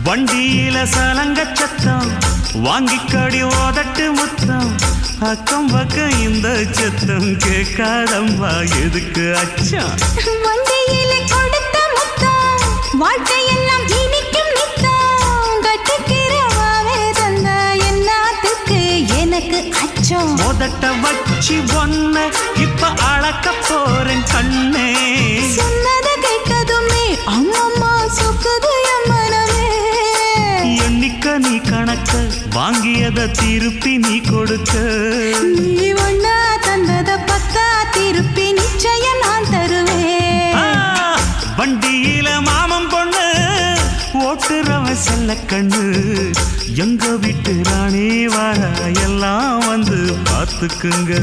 வண்டியில சலங்க சத்தம் வாங்கிக்கடி ஓதட்டு முத்தம் அக்கம் பக்கம் இந்த சத்தம் கேட்காதம்மா எதுக்கு அச்சம் வண்டியில கொடுத்த முத்தம் வாழ்க்கையெல்லாம் இனிக்கும் நித்தம் கட்டுக்கிறவாவே தந்த என்னத்துக்கு எனக்கு அச்சம் மோதட்ட வச்சு ஒன்ன இப்ப அளக்க போறேன் கண்ணே சொன்னத கேட்டதுமே அம்மம்மா சொக்குது எம்மனமே எண்ணிக்க நீ கணக்க வாங்கியத திருப்பி நீ கொடுக்க நீ ஒண்ணா தந்தத பத்தா திருப்பி நிச்சயம் நான் தருவேன் வண்டியில மாமன் பொண்ணு ஓட்டுறவன் செல்ல கண்ணு எங்க வீட்டு ராணி வாழ எல்லாம் வந்து பார்த்துக்குங்க